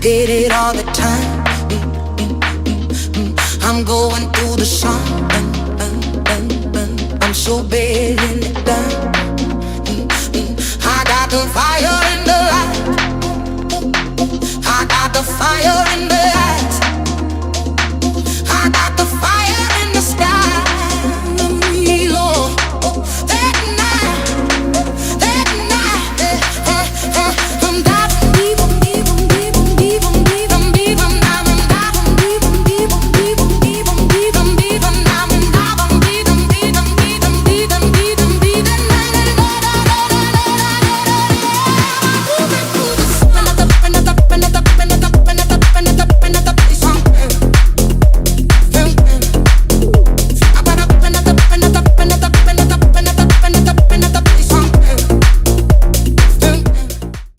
did it all the time. I'm going through the sun. I'm so bad in it done. I got the fire in the light. I got the fire in the